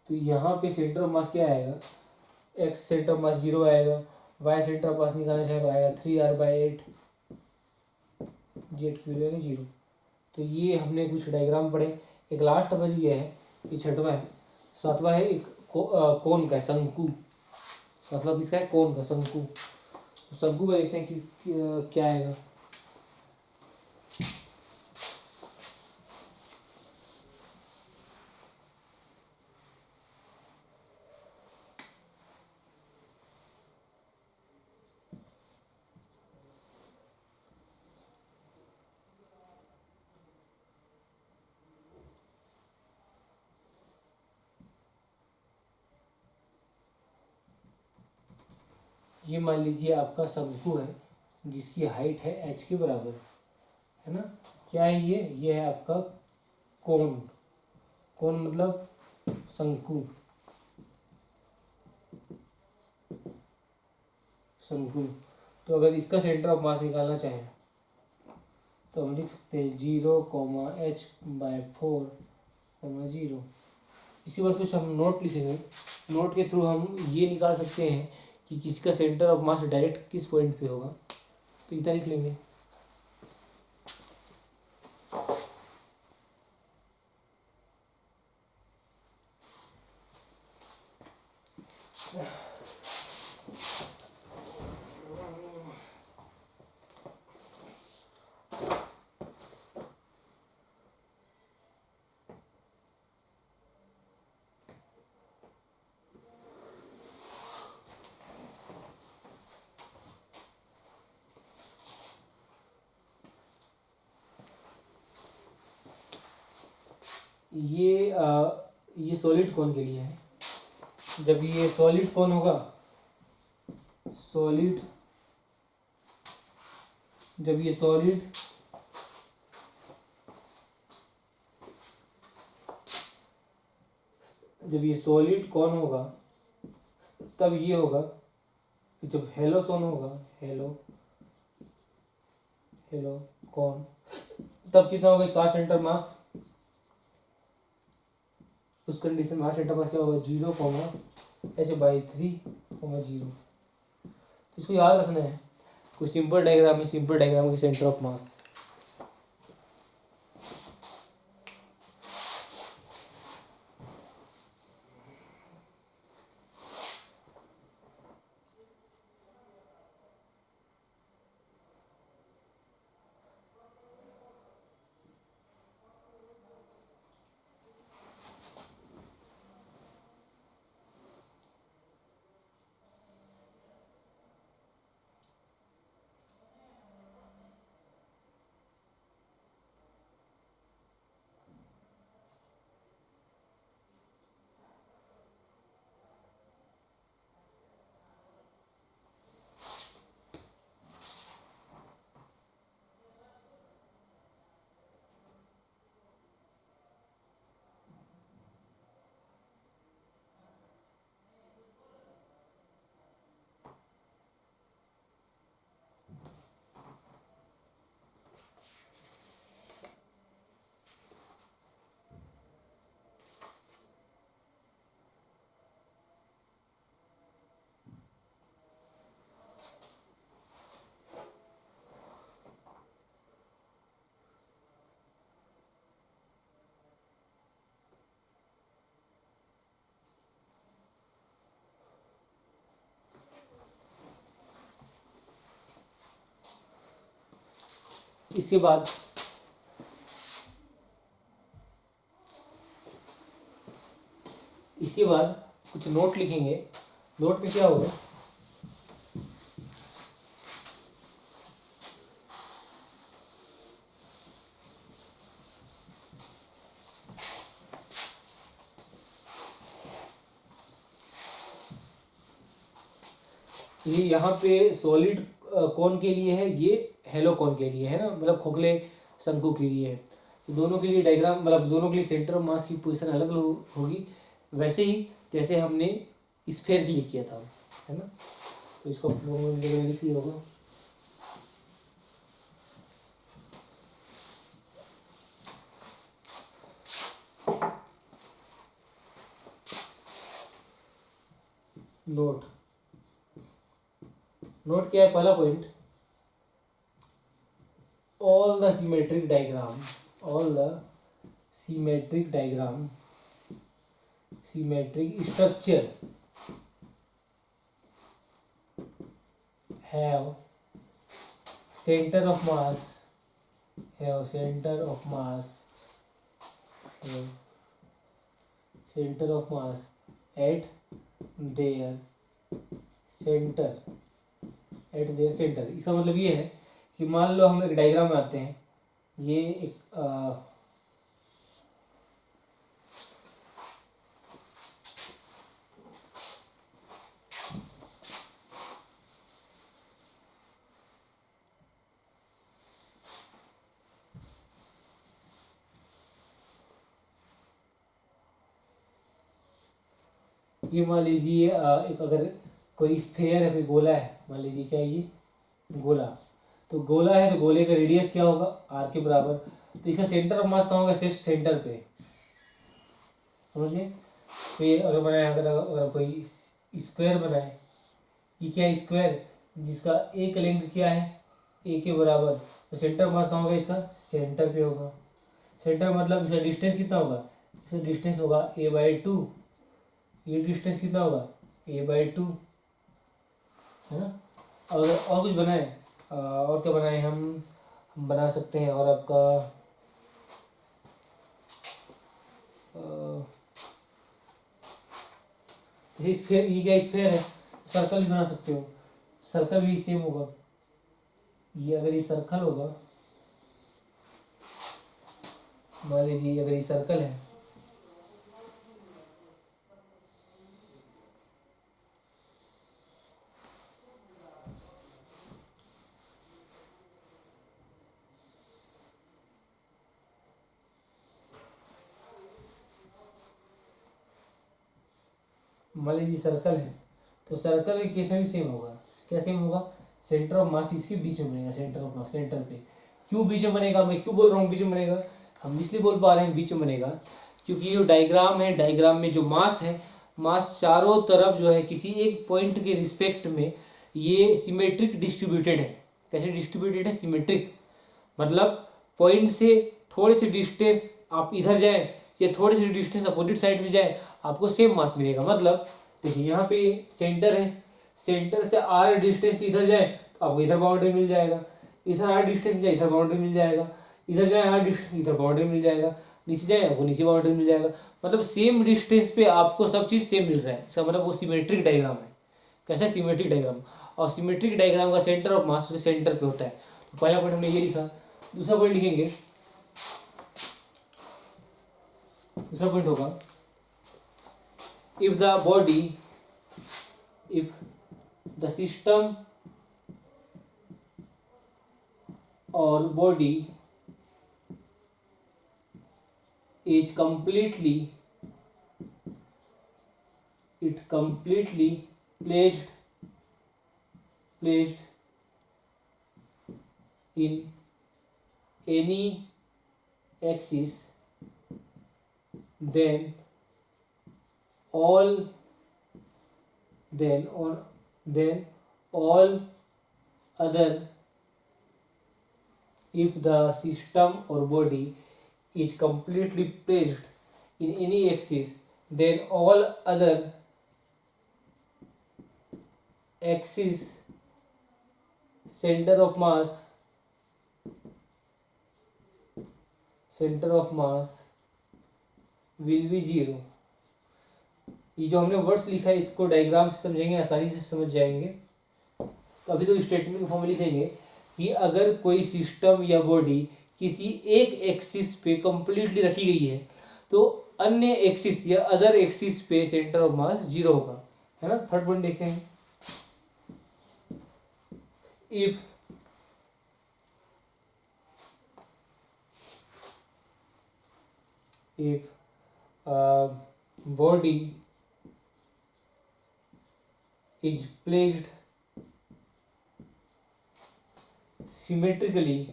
तो यहाँ पे सेंटर ऑफ मास क्या आएगा, एक्स सेंटर ऑफ मास 0 आएगा, वाई सेंटर ऑफ मास निकालना चाहे तो आएगा 3r/8, जेड की वैल्यू 0। तो ये हमने कुछ डायग्राम पढ़े। एक लास्ट बच गया है, ये छठवा है। सातवां है एक कोन का है, शंकु। सातवां किसका है, कोन का, शंकु। तो शंकु का देखते हैं कि क्या आएगा। ये मान लीजिए आपका शंकु है, जिसकी हाइट है h के बराबर, है ना। क्या है ये है आपका कोन। कोन मतलब शंकु, शंकु। तो अगर इसका सेंटर ऑफ मास निकालना चाहें तो हम लिख सकते हैं 0,h/4,0। इसी बार कुछ हम नोट लिखेंगे, नोट के थ्रू हम ये निकाल सकते हैं कि किसका सेंटर ऑफ मास डायरेक्ट किस पॉइंट पे होगा। तो इतना लिख लेंगे। ये सॉलिड कोन के लिए है। जब ये सॉलिड कोन होगा, सॉलिड, जब ये सॉलिड जब ये सॉलिड कौन होगा, तब ये होगा कि जब हेलोसोन होगा, हेलो हेलो कौन, तब कितना होगा इसका सेंटर मास। उस कंडीशन में सेंटर मास क्या होगा, 0,h/3,0। इसको याद रखना है। कोई सिंपल डायग्राम है, सिंपल डायग्राम की सेंटर ऑफ मास। इसके बाद कुछ नोट लिखेंगे। नोट में क्या होगा, ये यहाँ पे सॉलिड कौन के लिए है, ये हेलो कौन के लिए है ना, मतलब खोखले शंकु के लिए है। तो दोनों के लिए डायग्राम, मतलब दोनों के लिए सेंटर ऑफ मास की पोजीशन अलग अलग होगी, वैसे ही जैसे हमने स्फेयर के लिए किया था, है ना। तो इसको लिख लिया होगा। नोट नोट क्या है, पहला point, all the symmetric diagram symmetric structure have center of mass have center of mass at their center इसका मतलब ये है कि मान लो हम एक डायग्राम में आते हैं, ये एक ये मान लीजिए एक अगर कोई स्फेयर है, कोई गोला है, मान लीजिए क्या है ये गोला, तो गोला है तो गोले का रेडियस क्या होगा, आर के बराबर। तो इसका सेंटर ऑफ मास कहाँ होगा, सिर्फ सेंटर पे, समझिए। फिर अगर बनाए, अगर कोई स्क्वायर बनाए, ये क्या है स्क्वायर, जिसका एक लेंथ क्या है ए के बराबर, तो सेंटर ऑफ मास कहाँ होगा, इसका सेंटर पे होगा। सेंटर मतलब इसका डिस्टेंस कितना होगा, इसका डिस्टेंस होगा a/2, ये डिस्टेंस कितना होगा a/2, है ना। और कुछ बनाए, और क्या बनाए हम बना सकते हैं, और आपका स्फेयर, ये क्या स्फेयर है, सर्कल भी बना सकते हो, सर्कल भी सेम होगा। ये अगर ये सर्कल होगा, मान लीजिए अगर ये सर्कल है, मान लीजिए सर्कल है, तो सर्कल के केस में भी सेम होगा। क्या सेम होगा, सेंटर ऑफ मास इसके बीच में बनेगा, सेंटर ऑफ मास सेंटर पे। क्यों बीच में बनेगा, मैं क्यों बोल रहा हूँ बीच में बनेगा, हम इसलिए बोल पा रहे हैं बीच में बनेगा क्योंकि ये डायग्राम है, डायग्राम में जो मास है, मास चारों तरफ जो है किसी एक पॉइंट के रिस्पेक्ट में ये सिमेट्रिक डिस्ट्रीब्यूटेड है। कैसे डिस्ट्रीब्यूटेड है, सिमेट्रिक, मतलब पॉइंट से थोड़े से डिस्टेंस आप इधर जाए या थोड़े से डिस्टेंस अपोजिट साइड में जाए, आपको सेम मास मिलेगा। मतलब देखिए यहाँ पे सेंटर है, सेंटर से आर डिस्टेंस इधर जाए तो आपको इधर बाउंड्री मिल जाएगा, इधर आर डिस्टेंस जाए इधर बाउंड्री मिल जाएगा, इधर जाए आर डिस्टेंस इधर बाउंड्री मिल जाएगा, नीचे जाए आपको नीचे बाउंड्री मिल जाएगा। मतलब सेम डिस्टेंस पे आपको सब चीज़ सेम मिल रहा है, इसका मतलब वो सिमेट्रिक डायग्राम है। कैसा सिमेट्रिक डायग्राम, और सिमेट्रिक डायग्राम का सेंटर ऑफ मास उसके सेंटर पे होता है। तो पहला पॉइंट हमने ये लिखा। दूसरा पॉइंट लिखेंगे, दूसरा पॉइंट होगा, if the system or body is completely placed in any axis, then all other, if the system or body is completely placed in any axis, then all other axis center of mass will be 0। ये जो हमने words लिखा है इसको diagram से समझेंगे, आसानी से समझ जाएंगे। तो अभी तो स्टेटमेंट फॉर्म लिखेंगे कि अगर कोई सिस्टम या बॉडी किसी एक एक्सिस पे कंप्लीटली रखी गई है तो अन्य एक्सिस या अदर एक्सिस पे सेंटर ऑफ मास 0 होगा, है ना। थर्ड पॉइंट देखते हैं, if if body is placed symmetrically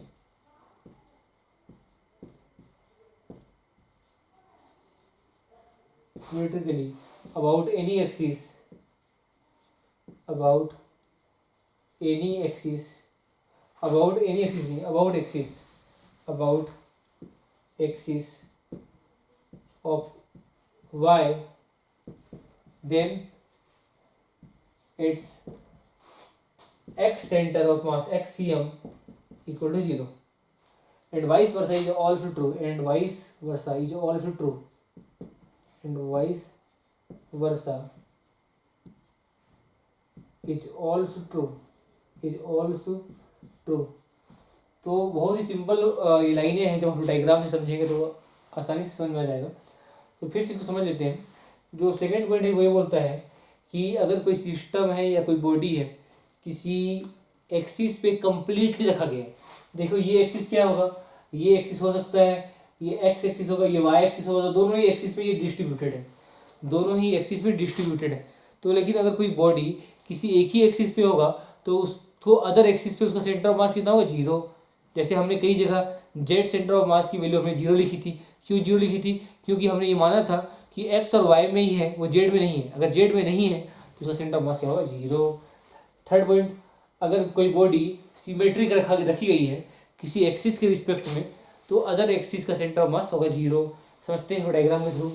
about any axis, about any axis about any axis नहीं, about axis of y, then its x center of mass xcm equal to 0, and vice versa is also true, and vice versa is also true, and vice versa is also true, is also true. तो बहुत ही simple ये लाइनें हैं, जब हम diagram से समझेंगे तो आसानी से समझ में आ जाएगा. तो फिर से इसको समझ लेते हैं. जो सेकंड पॉइंट है वो ये बोलता है कि अगर कोई सिस्टम है या कोई बॉडी है किसी एक्सिस पे कंप्लीटली रखा गया है. देखो ये एक्सिस क्या होगा, ये एक्सिस हो सकता है, ये एक्स एक्सिस होगा, ये वाई एक्सिस होगा, तो दोनों ही एक्सिस पे ये डिस्ट्रीब्यूटेड है, दोनों ही एक्सिस पे डिस्ट्रीब्यूटेड है. तो लेकिन अगर कोई बॉडी किसी एक ही एक्सिस पे होगा तो उसको अदर एक्सिस पे उसका सेंटर ऑफ मास कितना होगा, 0. जैसे हमने कई जगह जेड सेंटर ऑफ मास की वैल्यू हमने 0 लिखी थी. क्यों 0 लिखी थी? क्योंकि हमने ये माना था कि एक्स और वाई में ही है, वो जेड में नहीं है. अगर जेड में नहीं है तो उसका सेंटर ऑफ मास क्या होगा, 0. थर्ड पॉइंट, अगर कोई बॉडी सिमेट्रिक रखी गई है किसी एक्सिस के रिस्पेक्ट में तो अदर एक्सिस का सेंटर ऑफ मास होगा 0. समझते हैं डायग्राम में थ्रू.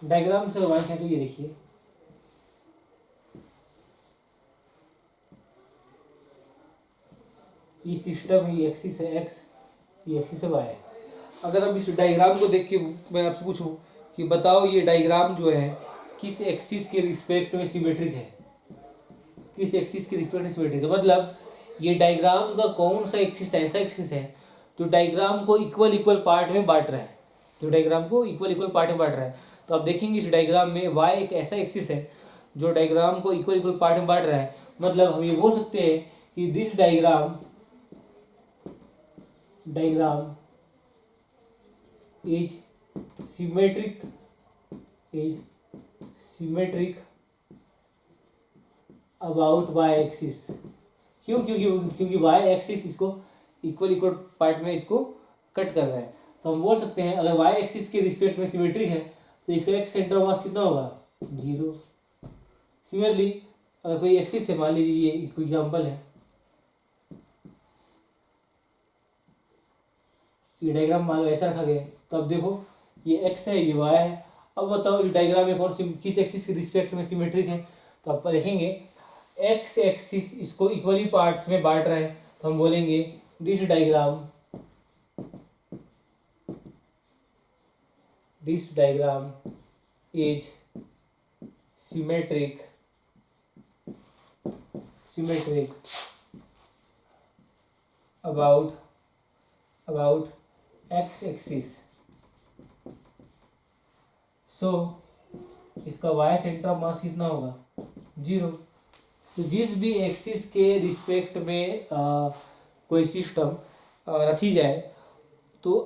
डायग्राम से वाइस है तो ये देखिए, ये सिस्टम, ये एक्सिस है एक्स, ये एक्सिस है वाई. अगर अब इस डायग्राम को देख के मैं आपसे पूछूं कि बताओ ये डायग्राम जो है किस एक्सिस के रिस्पेक्ट में सिमेट्रिक है, किस एक्सिस के रिस्पेक्ट में सिमेट्रिक है. मतलब ये डायग्राम का कौन सा एक्सिस ऐसा एक्सिस है जो डायग्राम को इक्वल पार्ट में बांट रहा है, जो डायग्राम को इक्वल पार्ट में बांट रहा है. तो आप देखेंगे इस डायग्राम में y एक ऐसा एक्सिस है जो डायग्राम को इक्वल पार्ट में बांट रहा है. मतलब हम ये बोल सकते हैं कि this diagram is symmetric about y axis. क्यों? क्योंकि y एक्सिस इसको इक्वल पार्ट में इसको कट कर रहा है. तो हम बोल सकते हैं अगर y एक्सिस के रिस्पेक्ट में सिमेट्रिक है तो इसका एक सेंटर ऑफ मास कितना होगा, 0. सिमिलरली अगर कोई एक्सिस है, मान लीजिए ये कोई एग्जांपल है, ये डायग्राम मान लो ऐसा रखा गया है. तो अब देखो ये एक्स है, ये वाई है. अब बताओ इस डायग्राम में कौन किस एक्सिस के रिस्पेक्ट में सिमेट्रिक है. तो आप देखेंगे एक्स एक्सिस इसको इक्वली पार्ट्स में बांट रहा है. तो हम बोलेंगे this diagram is symmetric about x axis. So इसका y सेंटर ऑफ मास कितना होगा, 0. तो जिस भी एक्सिस के रिस्पेक्ट में कोई सिस्टम रखी जाए तो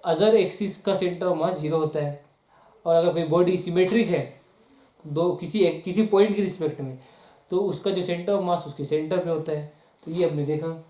अदर एक्सिस का सेंटर ऑफ मास 0 होता है. और अगर कोई बॉडी सिमेट्रिक है दो किसी पॉइंट के रिस्पेक्ट में तो उसका जो सेंटर ऑफ मास उसके सेंटर पे होता है. तो ये हमने देखा.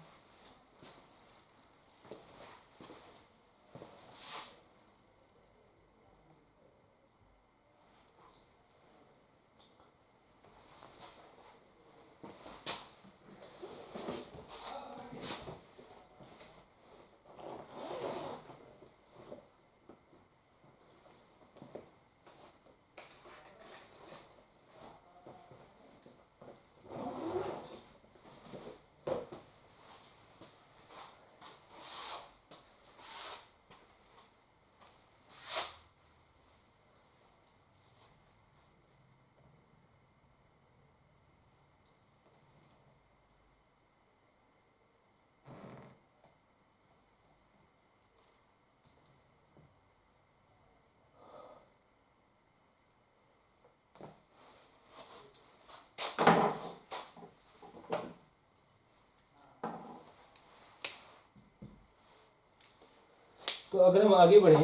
तो अगर हम आगे बढ़े,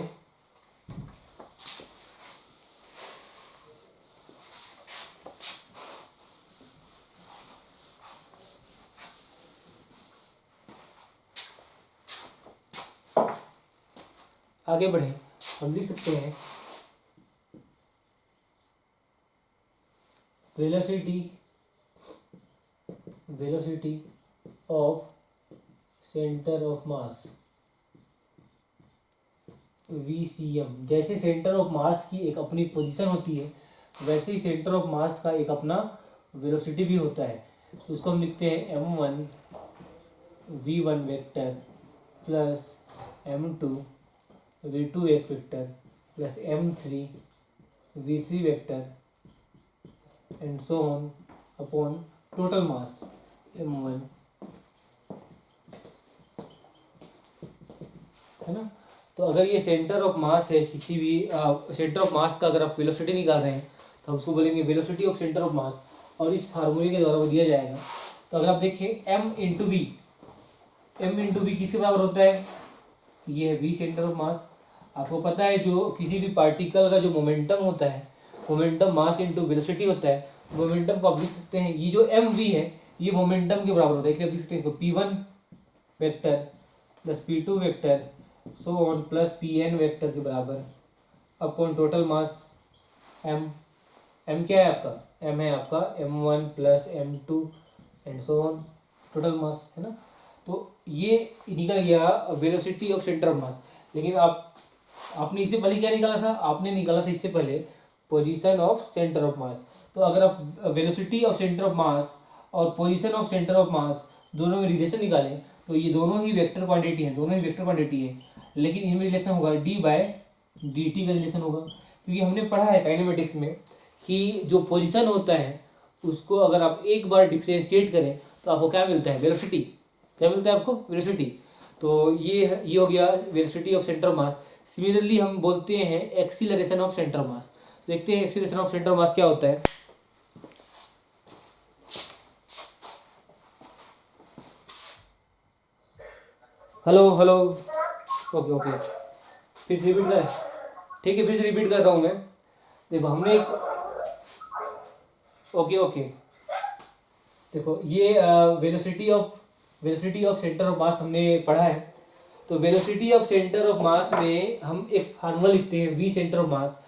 हम लिख सकते हैं velocity of centre of mass VCM। जैसे सेंटर ऑफ मास की एक अपनी पोजीशन होती है, वैसे ही सेंटर ऑफ मास का एक अपना वेलोसिटी भी होता है। तो उसको हम लिखते हैं m1 v1 vector plus m2 v2 एक vector plus m3 v3 vector and so on upon total mass m1, है ना। तो अगर ये सेंटर ऑफ मास है, किसी भी सेंटर ऑफ मास का अगर आप वेलोसिटी निकाल रहे हैं तो हम उसको बोलेंगे velocity of centre of mass, और इस फार्मूले के द्वारा वो दिया जाएगा। तो अगर आप देखें m इंटू वी किसके बराबर होता है, ये है v सेंटर ऑफ मास। आपको पता है जो किसी भी पार्टिकल का जो मोमेंटम होता है, मोमेंटम मास इंटू वेलोसिटी होता है। मोमेंटम को आप लिख सकते हैं, ये जो mv है ये मोमेंटम के बराबर होता है, इसलिए आप लिख सकते हैं इसको p1 vector plus p2 vector so on plus pn vector के बराबर अपॉन टोटल मास m क्या है आपका, m है आपका m1 plus m2 and so on total mass, है ना। तो ये निकल गया वेलोसिटी ऑफ सेंटर ऑफ मास। लेकिन आपने इससे पहले क्या निकाला था, आपने निकाला था इससे पहले position of centre of mass. तो अगर आप velocity of centre of mass और position of centre of mass दोनों में रिलेशन निकालें तो ये दोनों ही वेक्टर क्वांटिटी है, लेकिन इनमें रिलेशन होगा d/dt का रिलेशन होगा। क्योंकि हमने पढ़ा है काइनेमेटिक्स में कि जो पोजीशन होता है उसको अगर आप एक बार डिफरेंशिएट करें तो आपको क्या मिलता है, वेलोसिटी। क्या मिलता है आपको, वेलोसिटी। तो ये हो गया velocity of centre of mass. Similarly हम बोलते हैं एक्सीलरेशन ऑफ सेंटर ऑफ मास। देखते हैं एक्सीलरेशन ऑफ सेंटर ऑफ मास क्या होता है। हेलो ओके फिर से रिपीट करें, ठीक है, फिर से रिपीट कर रहा हूँ मैं। देखो हमने एक ओके देखो ये वेलोसिटी ऑफ सेंटर ऑफ मास हमने पढ़ा है। तो वेलोसिटी ऑफ सेंटर ऑफ मास में हम एक फार्मूला लिखते हैं v सेंटर ऑफ मास।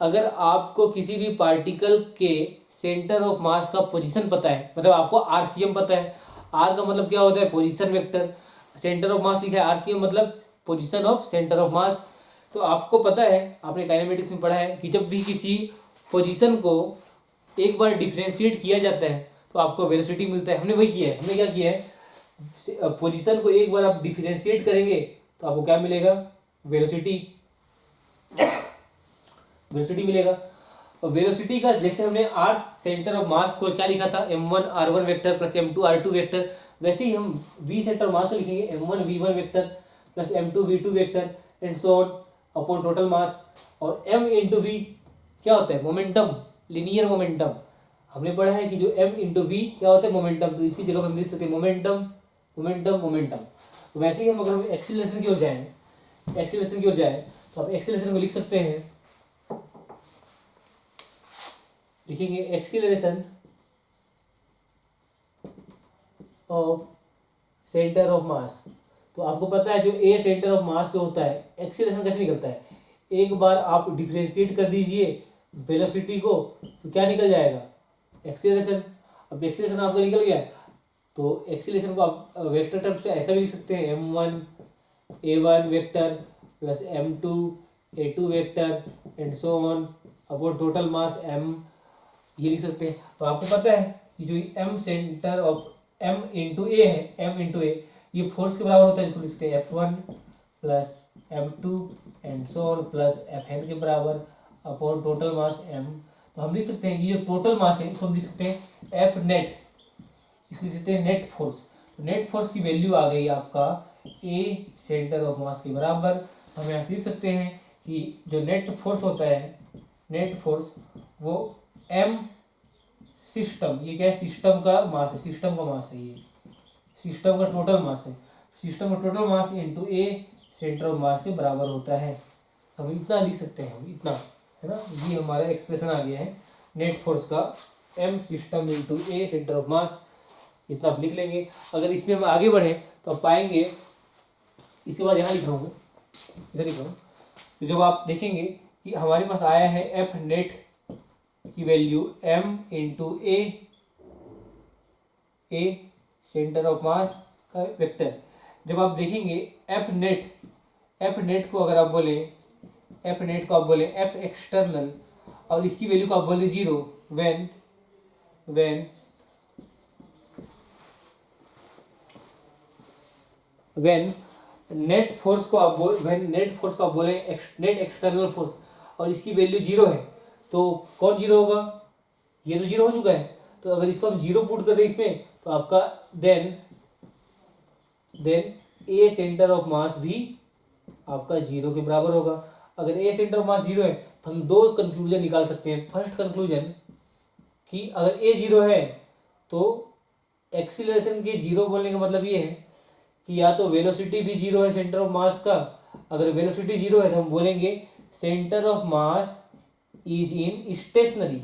अगर आपको किसी भी पार्टिकल के सेंटर ऑफ मास का पोजीशन पता है, मतलब आपको RCM पता है, r का मतलब क्या होता है, पोजीशन वेक्टर, सेंटर ऑफ मास लिखा है RCM मतलब position of centre of mass. तो आपको पता है, आपने काइनेमेटिक्स में पढ़ा है कि जब भी किसी पोजीशन को एक बार डिफरेंशिएट किया जाता है तो आपको वेलोसिटी मिलता है। हमने वही किया है, हमने क्या किया है, पोजीशन को एक बार आप डिफरेंशिएट करेंगे तो आपको क्या मिलेगा, वेलोसिटी मिलेगा। और वेलोसिटी का जैसे हमने r सेंटर ऑफ मास को क्या लिखा था, m1 r1 vector plus m2 r2 vector, वैसे ही हम v सेंटर ऑफ मास को लिखेंगे m1 v1 vector plus m2 v2 vector and so on upon total mass. और m इंटू v क्या होता है, मोमेंटम, लीनियर मोमेंटम। हमने पढ़ा है कि जो m इंटू v क्या होता है, मोमेंटम। तो इसकी जगह हम लिख सकते हैं मोमेंटम। तो वैसे ही हम अगर एक्सीलरेशन की ओर जाए तो आप एक्सीलरेशन को लिख सकते हैं, लिखेंगे acceleration of centre of mass. तो आपको पता है जो a सेंटर ऑफ मास जो होता है, एक्सीलरेशन कैसे निकलता है, एक बार आप डिफरेंशिएट कर दीजिए वेलोसिटी को तो क्या निकल जाएगा, एक्सीलरेशन। अब एक्सीलरेशन आपको निकल गया तो एक्सीलरेशन को आप वेक्टर टर्म से ऐसा भी लिख सकते हैं m1 a1 vector plus m2 a2 vector and so on upon total mass m, ये लिख सकते हैं। तो आपको पता है कि जो m centre of m into A है, m इंटू ए ये फोर्स के बराबर होता है, जिसको लिख सकते हैं F1 plus m2 and so on plus Fn के बराबर अपॉन टोटल मास m। तो हम लिख सकते हैं ये जो टोटल मास है इसको हम लिख सकते हैं F नेट, इसको लिख सकते हैं नेट फोर्स। तो नेट फोर्स की वैल्यू आ गई आपका a सेंटर ऑफ मास के बराबर। हम यहाँ से लिख सकते हैं कि जो नेट फोर्स होता है, नेट फोर्स वो m सिस्टम, ये क्या है, सिस्टम का मास है, सिस्टम का टोटल मास है, सिस्टम का total mass into a centre of मास के बराबर होता है। हम इतना लिख सकते हैं, हम इतना, है ना, ये हमारा एक्सप्रेशन आ गया है नेट फोर्स का, m system into A centre of मास, इतना आप लिख लेंगे। अगर इसमें हम आगे बढ़े तो आप पाएंगे, इसके बाद यहाँ लिख रहा हूँ, इधर लिख रहा हूँ, तो जब आप देखेंगे कि हमारे पास आया है एफ नेट की value m into A centre of mass का वेक्टर, जब आप देखेंगे एफ नेट को अगर आप बोले, एफ नेट को आप बोले एफ एक्सटर्नल और इसकी वैल्यू को आप बोले 0, व्हेन नेट फोर्स को आप बोले नेट एक्सटर्नल फोर्स और इसकी वैल्यू 0 है, तो कौन 0 होगा, ये तो 0 हो चुका है। तो अगर इसको हम 0 पुट कर दें इसमें, तो आपका then A centre of mass भी आपका 0 के बराबर होगा। अगर ए सेंटर ऑफ मास 0 है तो हम दो कंक्लूजन निकाल सकते हैं। फर्स्ट कंक्लूजन कि अगर ए 0 है तो एक्सीलरेशन के 0 बोलने का मतलब ये है कि या तो वेलोसिटी भी 0 है सेंटर ऑफ मास का, अगर वेलोसिटी 0 है तो हम बोलेंगे centre of mass is in stationary,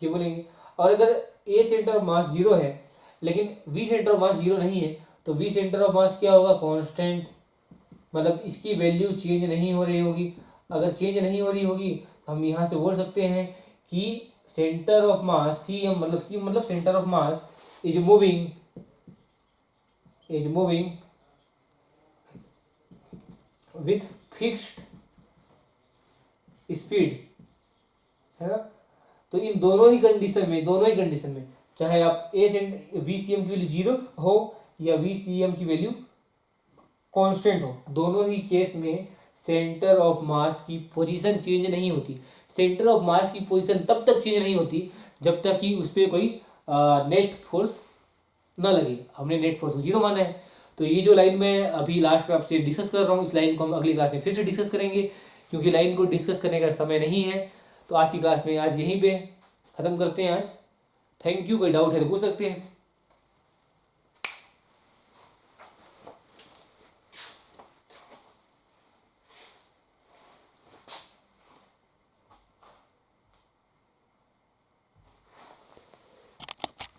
ये बोलेंगे। और अगर ए सेंटर ऑफ मास 0 है लेकिन वी सेंटर ऑफ मास 0 नहीं है, तो वी सेंटर ऑफ मास क्या होगा, कांस्टेंट, मतलब इसकी वैल्यू चेंज नहीं हो रही होगी। अगर चेंज नहीं हो रही होगी तो हम यहाँ से बोल सकते हैं कि सेंटर ऑफ मास सी मतलब centre of mass is moving with fixed speed, है ना। तो इन दोनों ही कंडीशन में चाहे आप वी सी एम की वैल्यू 0 हो या वी सी एम की वैल्यू कांस्टेंट हो, दोनों ही केस में सेंटर ऑफ मास की पोजीशन चेंज नहीं होती। सेंटर ऑफ मास की पोजीशन तब तक चेंज नहीं होती जब तक कि उस पर कोई नेट फोर्स ना लगे। हमने नेट फोर्स को 0 माना है। तो ये जो लाइन मैं अभी लास्ट में आपसे डिस्कस कर रहा हूँ, इस लाइन को हम अगली क्लास में फिर से डिस्कस करेंगे, क्योंकि लाइन को डिस्कस करने का समय नहीं है। तो आज की क्लास में आज यहीं पे ख़त्म करते हैं आज। Thank you. कोई डाउट है तो पूछ सकते हैं।